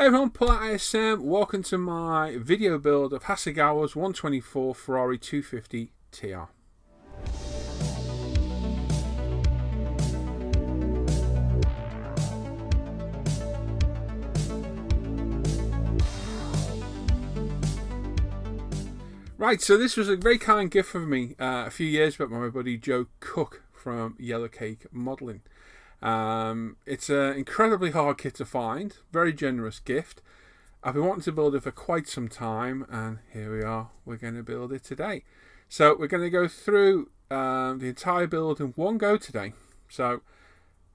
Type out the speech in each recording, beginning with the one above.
Hey everyone, Paul at ISM. Welcome to my video build of Hasegawa's 124 Ferrari 250TR. Right, so this was a very kind gift from me a few years back by my buddy Joe Cook from Yellow Cake Modelling. It's an incredibly hard kit to find, very generous gift. I've been wanting to build it for quite some time, and here we are, we're going to build it today. So we're going to go through the entire build in one go today. So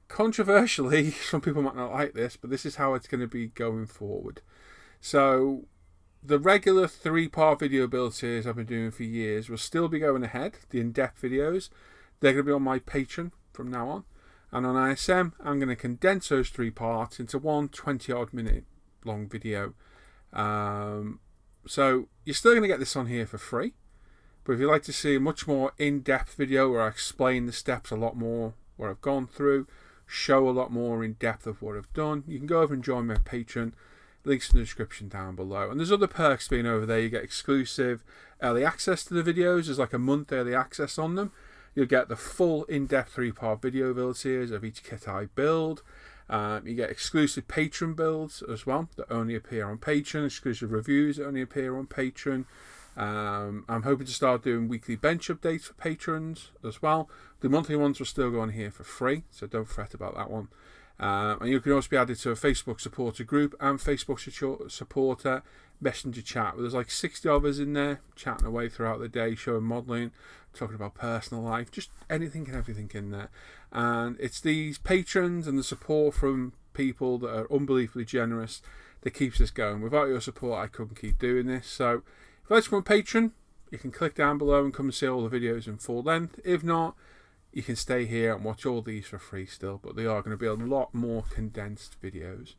controversially, some people might not like this, but this is how it's going to be going forward. So the regular 3-part video build series I've been doing for years will still be going ahead, the in-depth videos. They're going to be on my Patron from now on. And on ISM, I'm going to condense those 3 parts into one 20-odd minute long video. So you're still going to get this on here for free. But if you'd like to see a much more in-depth video where I explain the steps a lot more, what I've gone through, show a lot more in depth of what I've done, you can go over and join my Patreon. Links in the description down below. And there's other perks being over there. You get exclusive early access to the videos. There's like a month early access on them. You'll get the full in-depth 3-part video build series of each kit I build. You get exclusive Patreon builds as well that only appear on Patreon. Exclusive reviews that only appear on Patreon. I'm hoping to start doing weekly bench updates for patrons as well. The monthly ones will still go on here for free, so don't fret about that one. And you can also be added to a Facebook supporter group and Facebook supporter messenger chat. There's like 60 of us in there chatting away throughout the day, showing modelling, talking about personal life, just anything and everything in there. And it's these patrons and the support from people that are unbelievably generous that keeps this going. Without your support, I couldn't keep doing this. So if you'd like to become a patron, you can click down below and come and see all the videos in full length. If not, you can stay here and watch all these for free still, but they are going to be a lot more condensed videos.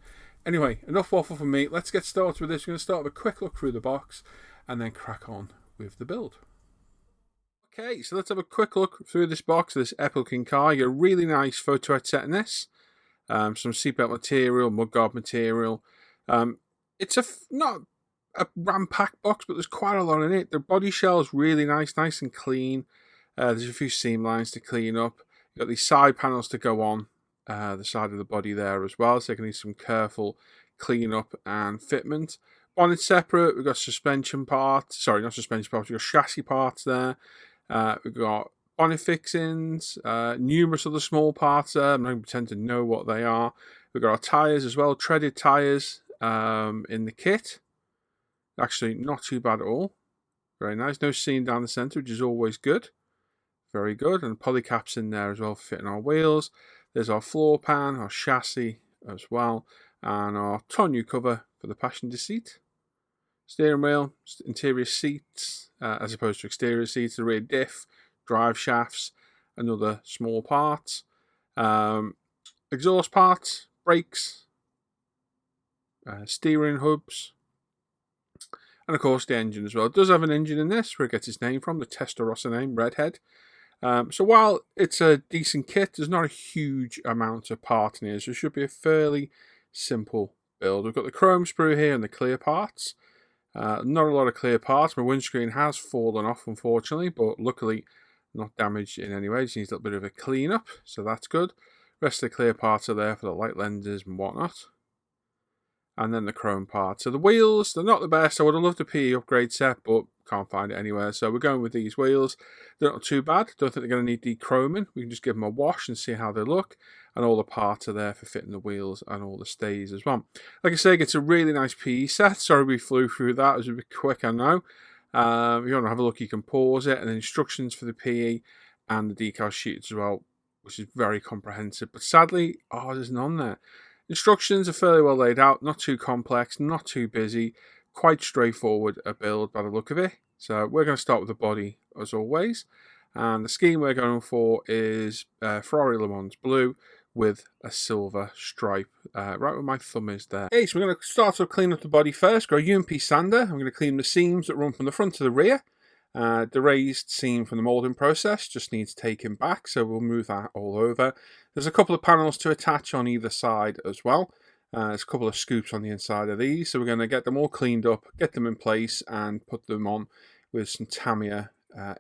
Anyway, enough waffle from me. Let's get started with this. We're going to start with a quick look through the box and then crack on with the build. Okay, so let's have a quick look through this box, this epic-looking car. You get a really nice photo edit set in this. Some seatbelt material, mudguard material. It's not a ram-packed box, but there's quite a lot in it. The body shell is really nice and clean. There's a few seam lines to clean up. You've got these side panels to go on the side of the body there as well, so you can need some careful clean up and fitment. Bonnet separate, we've got suspension parts, sorry, not suspension parts, we've got chassis parts there. We've got bonnet fixings, numerous other small parts there. I'm not going to pretend to know what they are. We've got our tyres as well, treaded tyres in the kit. Actually, not too bad at all. Very nice. No seam down the centre, which is always good. Very good, and polycaps in there as well for fitting our wheels. There's our floor pan, our chassis as well, and our tonneau cover for the passenger seat. Steering wheel, interior seats, as opposed to exterior seats, the rear diff, drive shafts, and other small parts. Exhaust parts, brakes, steering hubs, and of course the engine as well. It does have an engine in this, where it gets its name from, the Testarossa name, Redhead. So while it's a decent kit, there's not a huge amount of part in here, so it should be a fairly simple build. We've got the chrome sprue here and the clear parts. Not a lot of clear parts. My windscreen has fallen off, unfortunately, but luckily not damaged in any way. Just needs a little bit of a clean up, so that's good. The rest of the clear parts are there for the light lenses and whatnot. And then the chrome parts. So the wheels, they're not the best. I would have loved a PE upgrade set, but can't find it anywhere. So we're going with these wheels. They're not too bad. Don't think they're going to need dechroming. We can just give them a wash and see how they look. And all the parts are there for fitting the wheels and all the stays as well. Like I say, it's a really nice PE set. Sorry we flew through that. It was a bit quick, I know. If you want to have a look, you can pause it. And then instructions for the PE and the decal sheets as well, which is very comprehensive. But sadly, ours isn't on there. Instructions are fairly well laid out, not too complex, not too busy, quite straightforward a build by the look of it. So we're going to start with the body as always. And the scheme we're going for is Ferrari Le Mans blue with a silver stripe, right where my thumb is there. Okay, so we're going to start to clean up the body first. Got a UMP sander. I'm going to clean the seams that run from the front to the rear. The raised seam from the moulding process just needs taking back, so we'll move that all over. There's a couple of panels to attach on either side as well. There's a couple of scoops on the inside of these, so we're going to get them all cleaned up, get them in place, and put them on with some Tamiya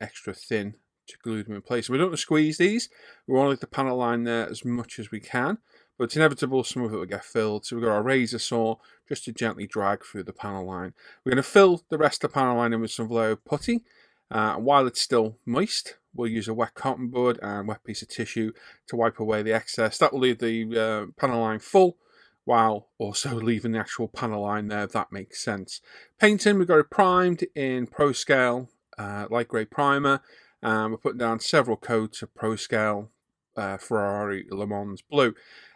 extra thin to glue them in place. So we don't want to squeeze these. We want to let the panel line there as much as we can, but it's inevitable some of it will get filled. So we've got our razor saw just to gently drag through the panel line. We're going to fill the rest of the panel line in with some Vallejo putty. While it's still moist, we'll use a wet cotton bud and wet piece of tissue to wipe away the excess. That will leave the panel line full, while also leaving the actual panel line there, if that makes sense. Painting, we've got it primed in Pro Scale light grey primer, and we're putting down several coats of Pro Scale Ferrari Le Mans blue.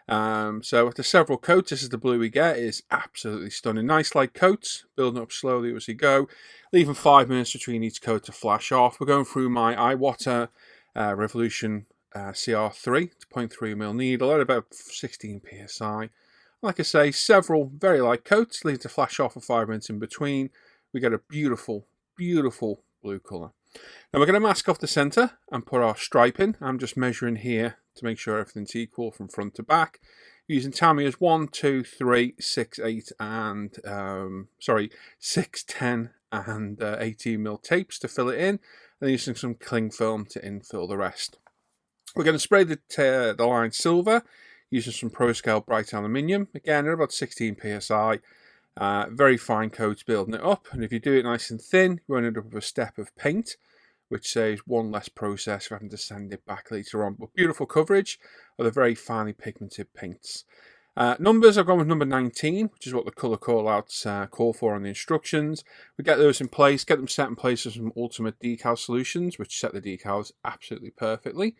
So after several coats, this is the blue we get. It's absolutely stunning. Nice light coats, building up slowly as we go, leaving 5 minutes between each coat to flash off. We're going through my iWater Revolution CR3, it's 0.3mm needle at about 16 psi. Like I say, several very light coats, leave to flash off for 5 minutes in between. We get a beautiful, beautiful blue colour. Now we're going to mask off the centre and put our stripe in. I'm just measuring here to make sure everything's equal from front to back. Using Tamiya's 1, 2, 3, 6, 8 and 6, 10 and 18mm tapes to fill it in, and using some cling film to infill the rest. We're going to spray the line silver using some Pro Scale bright aluminium. Again, at about 16 psi. Very fine coats building it up, and if you do it nice and thin, you won't end up with a step of paint, which saves one less process for having to sand it back later on. But beautiful coverage of the very finely pigmented paints. Numbers, I've gone with number 19, which is what the colour call-outs call for on the instructions. We get those in place, get them set in place with some Ultimate Decal Solutions, which set the decals absolutely perfectly.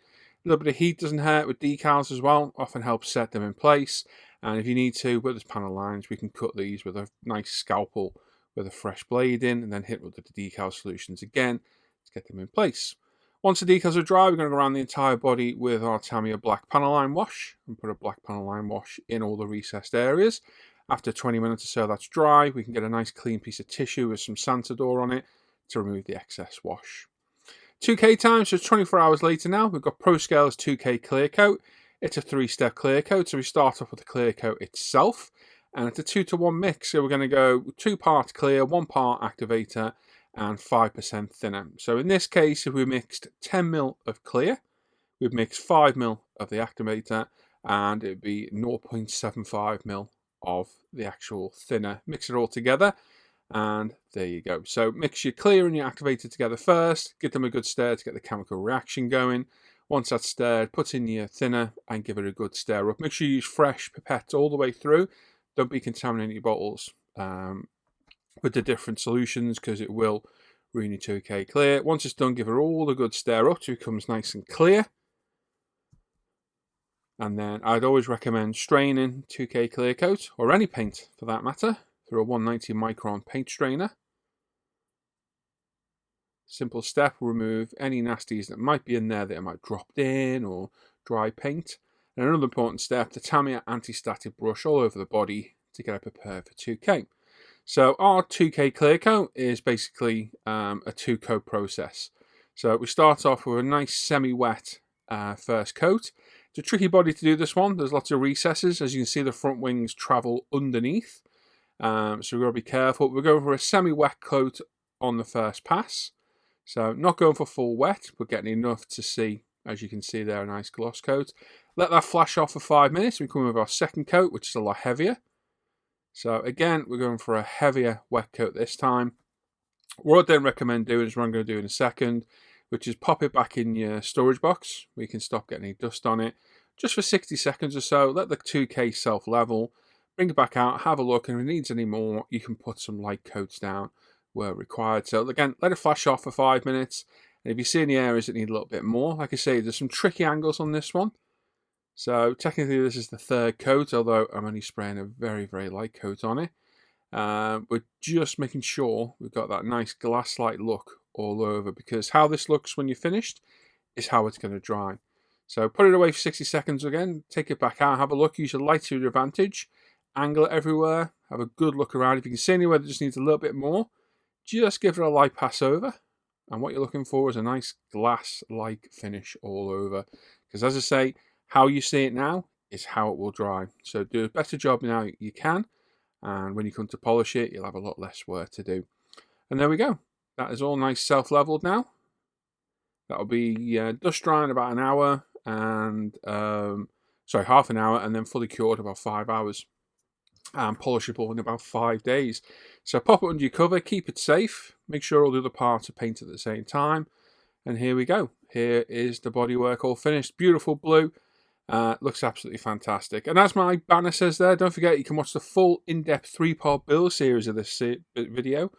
A little bit of heat doesn't hurt with decals as well, often helps set them in place. And if you need to, with those panel lines, we can cut these with a nice scalpel with a fresh blade in, and then hit with the decal solutions again to get them in place. Once the decals are dry, we're going to go around the entire body with our Tamiya black panel line wash and put a black panel line wash in all the recessed areas. After 20 minutes or so that's dry, we can get a nice clean piece of tissue with some Santador on it to remove the excess wash. 2K time, so it's 24 hours later now. We've got Pro Scale's 2K clear coat. It's a 3-step clear coat, so we start off with the clear coat itself, and it's a 2-to-1 mix. So we're going to go 2 parts clear, 1 part activator, and 5% thinner. So in this case, if we mixed 10ml of clear, we'd mix 5ml of the activator, and it'd be 0.75ml of the actual thinner. Mix it all together, and there you go. So mix your clear and your activator together first, give them a good stir to get the chemical reaction going. Once that's stirred, put in your thinner and give it a good stir up. Make sure you use fresh pipettes all the way through. Don't be contaminating your bottles with the different solutions, because it will ruin your 2K clear. Once it's done, give it all a good stir up so it becomes nice and clear. And then I'd always recommend straining 2K clear coat, or any paint for that matter, through a 190 micron paint strainer. Simple step will remove any nasties that might be in there that might dropped in or dry paint. And another important step, the Tamiya anti-static brush all over the body to get it prepared for 2K. So our 2K clear coat is basically a 2-coat process. So we start off with a nice semi-wet first coat. It's a tricky body to do this one. There's lots of recesses. As you can see, the front wings travel underneath. So we've got to be careful. We're going for a semi-wet coat on the first pass. So not going for full wet, but getting enough to see, as you can see there, a nice gloss coat. Let that flash off for 5 minutes. We come with our second coat, which is a lot heavier. So again, we're going for a heavier wet coat this time. What I don't recommend doing is what I'm going to do in a second, which is pop it back in your storage box where you can stop getting any dust on it. Just for 60 seconds or so, let the 2K self-level, bring it back out, have a look, and if it needs any more, you can put some light coats down where required. So again, let it flash off for 5 minutes, and if you see any areas that need a little bit more, like I say, there's some tricky angles on this one. So technically this is the third coat, although I'm only spraying a very, very light coat on it. We're just making sure we've got that nice glass-like look all over, because how this looks when you're finished is how it's going to dry. So put it away for 60 seconds again, take it back out, have a look, use your light to your advantage, angle it everywhere, have a good look around. If you can see anywhere that just needs a little bit more, just give it a light pass over, and what you're looking for is a nice glass-like finish all over. Because as I say, how you see it now is how it will dry. So do a better job now you can, and when you come to polish it, you'll have a lot less work to do. And there we go. That is all nice self-leveled now. That'll be dust dry in about an hour, and half an hour, and then fully cured about 5 hours, and polishable in about 5 days. So pop it under your cover, keep it safe, make sure all the other parts are painted at the same time, and here we go. Here is the bodywork all finished. Beautiful blue. Looks absolutely fantastic. And as my banner says there, don't forget you can watch the full in-depth 3-part build series of this video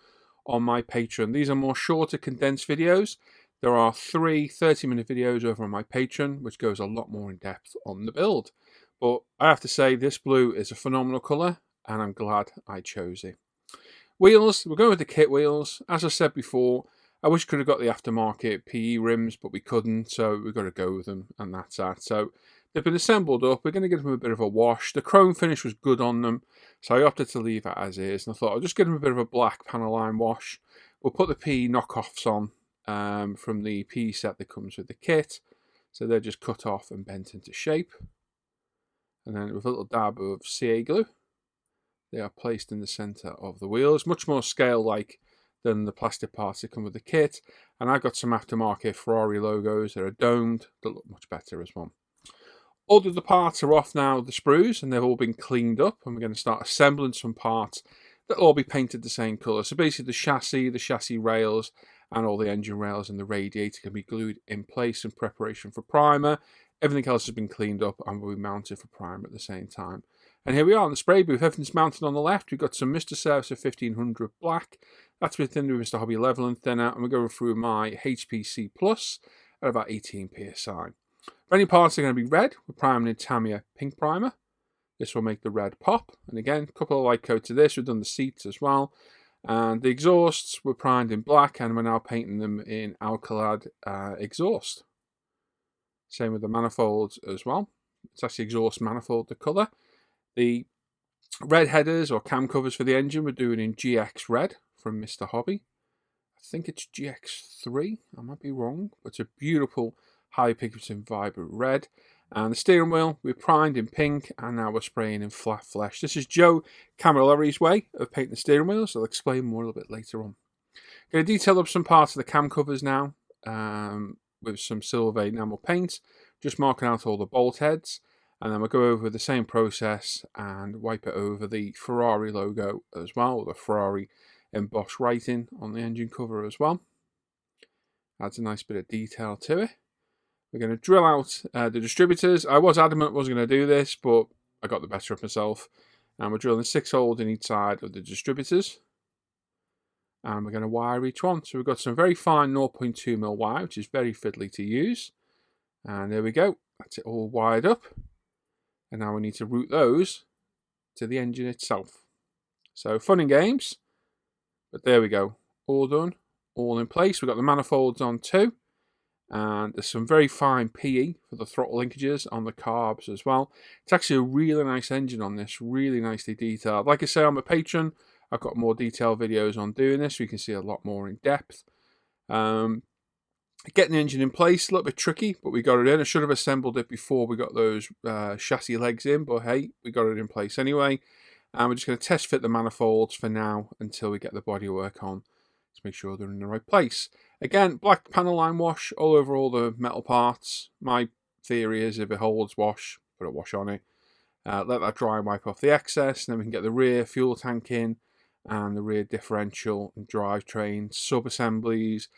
on my Patreon. These are more shorter, condensed videos. There are 3 30-minute videos over on my Patreon, which goes a lot more in depth on the build. But I have to say, this blue is a phenomenal colour, and I'm glad I chose it. Wheels, we're going with the kit wheels. As I said before, I wish I could have got the aftermarket PE rims, but we couldn't, so we've got to go with them, and that's that. So they've been assembled up. We're going to give them a bit of a wash. The chrome finish was good on them, so I opted to leave it as is, and I thought I'll just give them a bit of a black panel line wash. We'll put the PE knockoffs on from the PE set that comes with the kit, so they're just cut off and bent into shape. And then with a little dab of CA glue, they are placed in the centre of the wheels, much more scale-like than the plastic parts that come with the kit. And I got some aftermarket Ferrari logos that are domed that look much better as well. All of the parts are off now, the sprues, and they've all been cleaned up, and we're going to start assembling some parts that will all be painted the same colour. So basically the chassis rails, and all the engine rails and the radiator can be glued in place in preparation for primer. Everything else has been cleaned up and will be mounted for primer at the same time. And here we are in the spray booth. Everything's mounted on the left. We've got some Mr. Servicer 1500 black. That's within the Mr. Hobby level and thinner. And we're going through my HPC Plus at about 18 psi. Any parts are going to be red. We're priming in Tamiya pink primer. This will make the red pop. And again, a couple of light coats of this. We've done the seats as well. And the exhausts were primed in black, and we're now painting them in Alcalad exhaust. Same with the manifolds as well. It's actually exhaust manifold, the colour. The red headers or cam covers for the engine we're doing in GX Red from Mr. Hobby. I think it's GX3, I might be wrong, but it's a beautiful high pigmented vibrant red. And the steering wheel, we're primed in pink, and now we're spraying in flat flesh. This is Joe Camiller's way of painting the steering wheel, so I'll explain more a little bit later on. Going to detail up some parts of the cam covers now with some silver enamel paint, just marking out all the bolt heads, and then we'll go over the same process and wipe it over the Ferrari logo as well, the Ferrari embossed writing on the engine cover as well. Adds a nice bit of detail to it. We're going to drill out the distributors. I was adamant I wasn't going to do this, but I got the better of myself. And we're drilling 6 holes in each side of the distributors. And we're going to wire each one. So we've got some very fine 0.2mm wire, which is very fiddly to use. And there we go. That's it all wired up. And now we need to route those to the engine itself. So fun and games. But there we go. All done. All in place. We've got the manifolds on too. And there's some very fine PE for the throttle linkages on the carbs as well. It's actually a really nice engine on this, really nicely detailed. Like I say, on my Patreon, I've got more detailed videos on doing this, so you can see a lot more in depth. Getting the engine in place, a little bit tricky, but we got it in. I should have assembled it before we got those chassis legs in, but hey, we got it in place anyway. And we're just going to test fit the manifolds for now until we get the bodywork on to make sure they're in the right place. Again, black panel line wash all over all the metal parts. My theory is if it holds wash, put a wash on it. Let that dry and wipe off the excess, and then we can get the rear fuel tank in and the rear differential and drivetrain, sub-assemblies,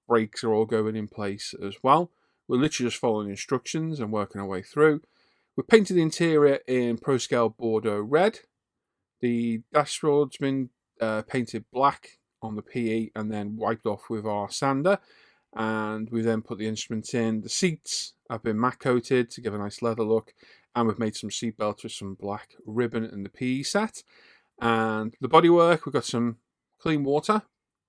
brakes are all going in place as well. We're literally just following instructions and working our way through. We've painted the interior in ProScale Bordeaux Red. The dashboard's been painted black on the PE and then wiped off with our sander, and we then put the instruments in. The seats have been matte coated to give a nice leather look, and we've made some seat belts with some black ribbon in the PE set. And the bodywork, we've got some clean water,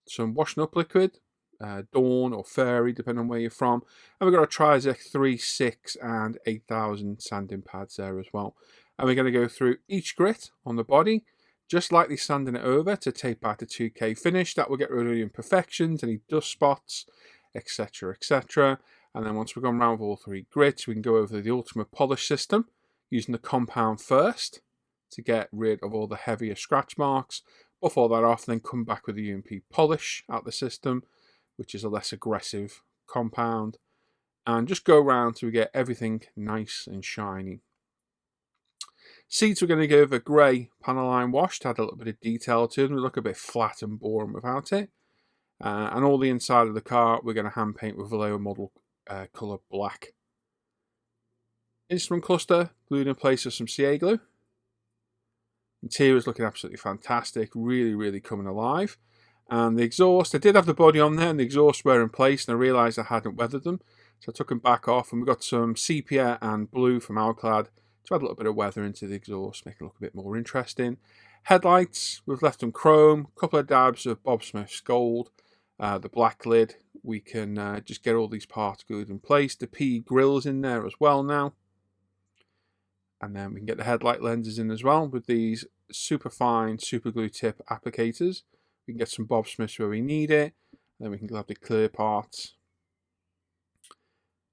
some washing up liquid, Dawn or Fairy depending on where you're from, and we've got a Trizec 3, 6 and 8000 sanding pads there as well. And we're going to go through each grit on the body, just lightly sanding it over to tape out the 2K finish. That will get rid of the imperfections, any dust spots, etc, etc. And then once we've gone around with all 3 grits, we can go over the ultimate polish system, using the compound first to get rid of all the heavier scratch marks, buff all that off, then come back with the UMP polish out the system, which is a less aggressive compound, and just go around till we get everything nice and shiny. Seats we're going to go with a grey Panaline wash to add a little bit of detail to them. They look a bit flat and boring without it. And all the inside of the car we're going to hand paint with Vallejo model colour black. Instrument cluster glued in place with some CA glue. Interior is looking absolutely fantastic, really coming alive. And the exhaust, I did have the body on there and the exhaust were in place, and I realised I hadn't weathered them, so I took them back off, and we got some sepia and blue from Alclad to add a little bit of weather into the exhaust, make it look a bit more interesting. Headlights, we've left them chrome, a couple of dabs of Bob Smith's gold. The black lid, we can just get all these parts glued in place. The PE grill's in there as well now. And then we can get the headlight lenses in as well with these super fine super glue tip applicators. We can get some Bob Smiths where we need it. Then we can grab the clear parts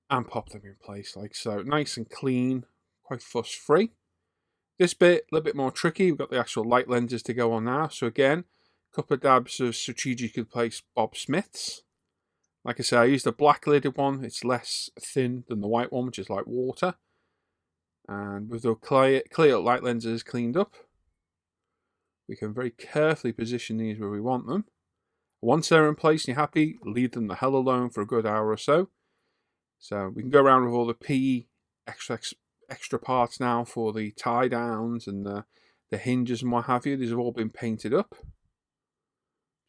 and pop them in place like so. Nice and clean, quite fuss free. This bit, a little bit more tricky. We've got the actual light lenses to go on now. So again, a couple of dabs of strategically placed Bob Smiths. Like I say, I used the black lidded one. It's less thin than the white one, which is like water. And with the clear light lenses cleaned up, we can very carefully position these where we want them. Once they're in place and you're happy, leave them the hell alone for a good hour or so. So we can go around with all the PE extra parts now for the tie downs and the hinges and what have you. These have all been painted up.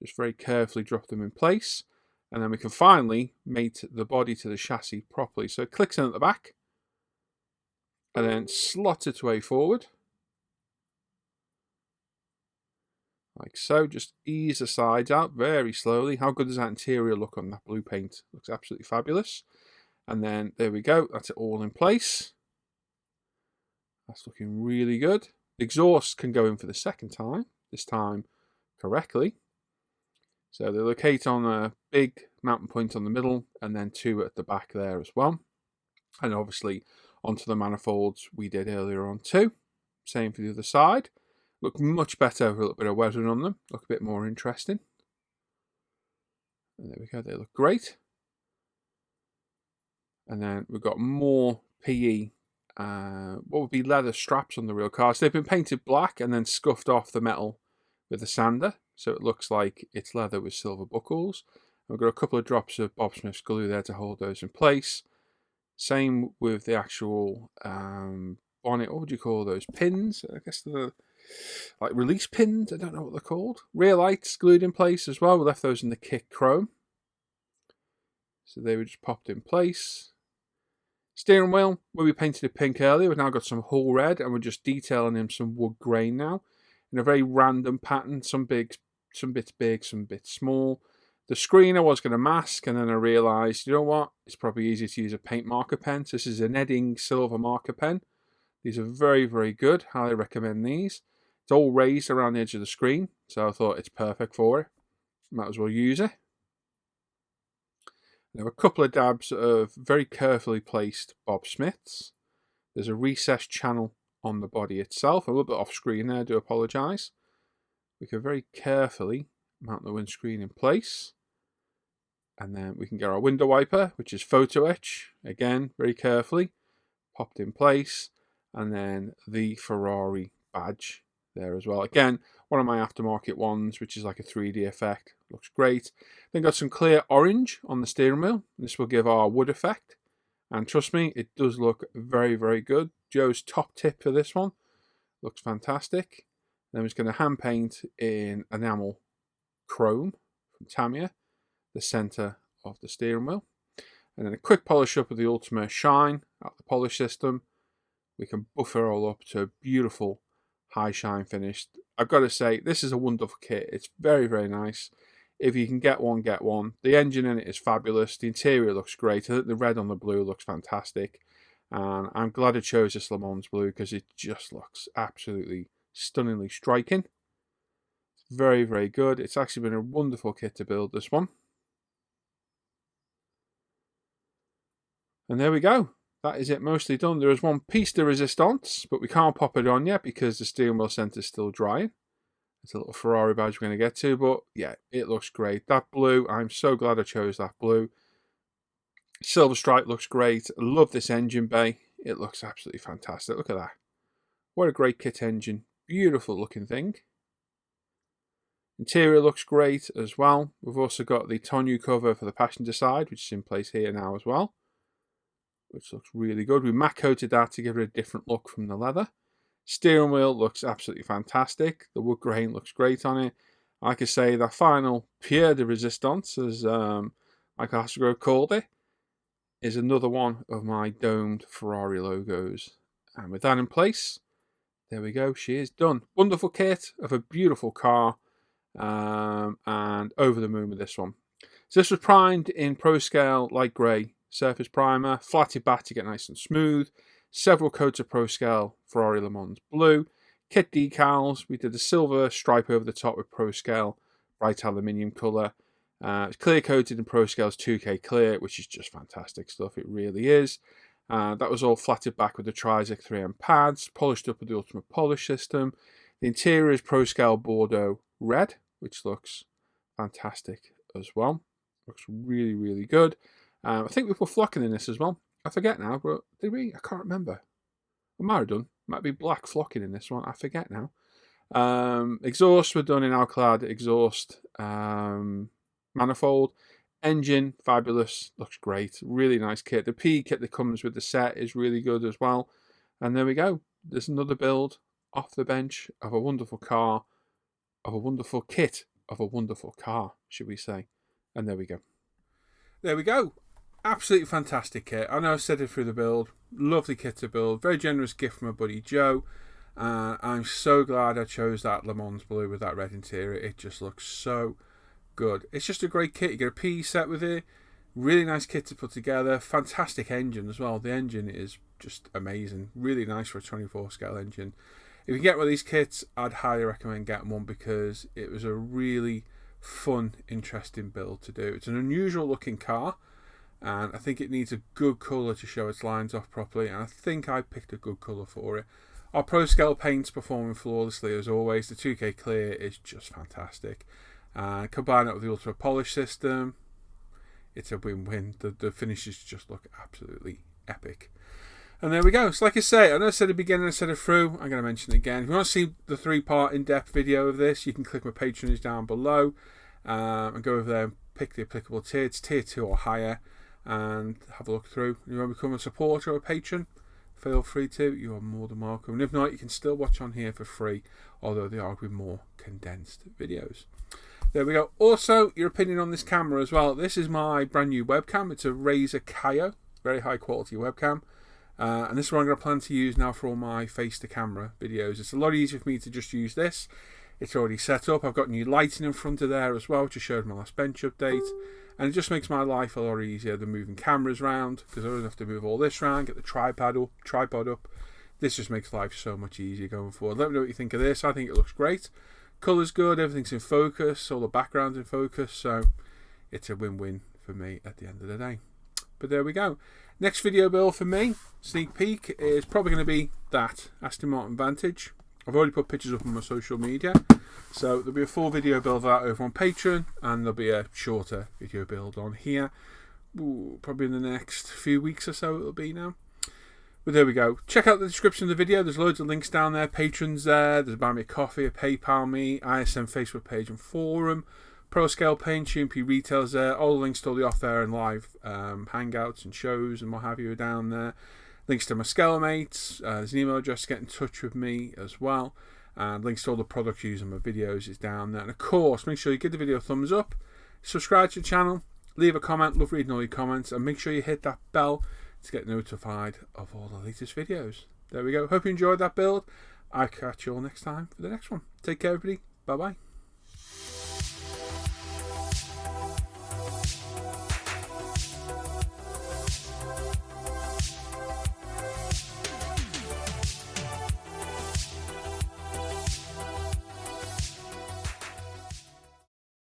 Just very carefully drop them in place. And then we can finally mate the body to the chassis properly. So it clicks in at the back. And then slot its way forward. Like so. Just ease the sides out very slowly. How good does that interior look on that blue paint? Looks absolutely fabulous. And then there we go. That's it all in place. That's looking really good. The exhaust can go in for the second time. This time correctly. So they locate on a big mounting point on the middle. And then two at the back there as well. And obviously onto the manifolds we did earlier on too. Same for the other side. Look much better with a little bit of weathering on them. Look a bit more interesting. And there we go, they look great. And then we've got more PE, what would be leather straps on the real cars. They've been painted black and then scuffed off the metal with a sander. So it looks like it's leather with silver buckles. And we've got a couple of drops of Bob Smith's glue there to hold those in place. Same with the actual bonnet. What would you call those? Pins? I guess they're like release pins. I don't know what they're called. Rear lights glued in place as well. We left those in the kit chrome. So they were just popped in place. Steering wheel, where we painted it pink earlier, we've now got some Hull red and we're just detailing in some wood grain now. In a very random pattern. Some bits big, some bits small. The screen I was going to mask, and then I realised, you know what, it's probably easier to use a paint marker pen. So this is an Edding silver marker pen. These are very good. Highly recommend these. It's all raised around the edge of the screen, so I thought it's perfect for it. Might as well use it. There are a couple of dabs of very carefully placed Bob Smiths. There's a recessed channel on the body itself. A little bit off screen there, I do apologise. We can very carefully mount the windscreen in place. And then we can get our window wiper, which is photo etch. Again, very carefully popped in place. And then the Ferrari badge there as well. Again, one of my aftermarket ones, which is like a 3D effect. Looks great. Then got some clear orange on the steering wheel. This will give our wood effect. And trust me, it does look very good. Joe's top tip for this one. Looks fantastic. Then I'm just going to hand paint in enamel chrome from Tamiya, the centre of the steering wheel. And then a quick polish up with the Ultima Shine out the polish system. We can buff it all up to a beautiful high shine finish. I've got to say, this is a wonderful kit. It's very nice. If you can get one, get one. The engine in it is fabulous. The interior looks great. I think the red on the blue looks fantastic. And I'm glad I chose this Le Mans blue because it just looks absolutely stunningly striking. Very good. It's actually been a wonderful kit to build, this one. And there we go. that is it mostly done. There is one piece de resistance, but we can't pop it on yet because the steering wheel centre is still drying. It's a little Ferrari badge we're going to get to, but yeah, it looks great. That blue, I'm so glad I chose that blue. Silver stripe looks great. I love this engine bay. It looks absolutely fantastic. Look at that. What a great kit engine. Beautiful looking thing. Interior looks great as well. We've also got the tonneau cover for the passenger side, which is in place here now as well, which looks really good. We matte coated that to give it a different look from the leather. Steering wheel looks absolutely fantastic. The wood grain looks great on it. Like I say, that final pied de resistance, as Michael Hasegawa called it, is another one of my domed Ferrari logos. And with that in place, there we go. She is done. Wonderful kit of a beautiful car, and over the moon with this one. So this was primed in Pro Scale light grey surface primer, flatted back to get nice and smooth. Several coats of Pro Scale Ferrari Le Mans blue. Kit decals, we did a silver stripe over the top with Pro Scale bright aluminium colour. It's clear coated in Pro Scale's 2K clear, which is just fantastic stuff. It really is. That was all flatted back with the Trizac 3M pads, polished up with the Ultimate Polish system. The interior is Pro Scale Bordeaux red, which looks fantastic as well. Looks really, really good. I think we put flocking in this as well. I forget now, but did we? I can't remember. We might have done. Might be black flocking in this one. I forget now. Exhaust were done in Alclad exhaust manifold. Engine, fabulous. Looks great. Really nice kit. The P kit that comes with the set is really good as well. And there we go. There's another build off the bench of a wonderful car, of a wonderful kit, of a wonderful car, should we say. And there we go. There we go. Absolutely fantastic kit. I know I said it through the build. Lovely kit to build. Very generous gift from my buddy Joe. I'm so glad I chose that Le Mans blue with that red interior. It just looks so good. It's just a great kit. You get a P set with it. Really nice kit to put together. Fantastic engine as well. The engine is just amazing. Really nice for a 24 scale engine. If you get one of these kits, I'd highly recommend getting one because it was a really fun, interesting build to do. It's an unusual looking car, and I think it needs a good colour to show its lines off properly, and I think I picked a good colour for it. Our Pro Scale paint's performing flawlessly as always. The 2K clear is just fantastic. Combine it with the Ultimate Polish system, it's a win-win. The finishes just look absolutely epic. And there we go. So like I say, I know I said at the beginning, I said it through, I'm going to mention it again. If you want to see the 3-part in-depth video of this, you can click my patronage down below and go over there and pick the applicable tier. It's tier 2 or higher, and have a look through. If you want to become a supporter or a patron, feel free to. You are more than welcome. And if not, you can still watch on here for free, although they are with more condensed videos. There we go. Also, your opinion on this camera as well. This is my brand new webcam. It's a Razer Kayo, very high quality webcam. And this is what I'm going to plan to use now for all my face-to-camera videos. It's a lot easier for me to just use this. It's already set up. I've got new lighting in front of there as well, which I showed in my last bench update. And it just makes my life a lot easier than moving cameras around, because I don't have to move all this around, get the tripod up. This just makes life so much easier going forward. Let me know what you think of this. I think it looks great. Colour's good, everything's in focus, all the background's in focus, so it's a win-win for me at the end of the day. But there we go. Next video build for me, sneak peek, is probably going to be that Aston Martin Vantage. I've already put pictures up on my social media, so there'll be a full video build of that over on Patreon, and there'll be a shorter video build on here. Probably in the next few weeks or so it'll be now. But there we go. Check out the description of the video. There's loads of links down there. Patrons there. There's a Buy Me a Coffee, a PayPal Me, ISM Facebook page and forum. Pro Scale Paint, UMP Retails there. All the links to all the Off Air and live hangouts and shows and what have you are down there. Links to my Scale mates. There's an email address to get in touch with me as well. And links to all the products used in my videos is down there. And of course, make sure you give the video a thumbs up. Subscribe to the channel. Leave a comment. Love reading all your comments. And make sure you hit that bell to get notified of all the latest videos. There we go. Hope you enjoyed that build. I'll catch you all next time for the next one. Take care, everybody. Bye-bye.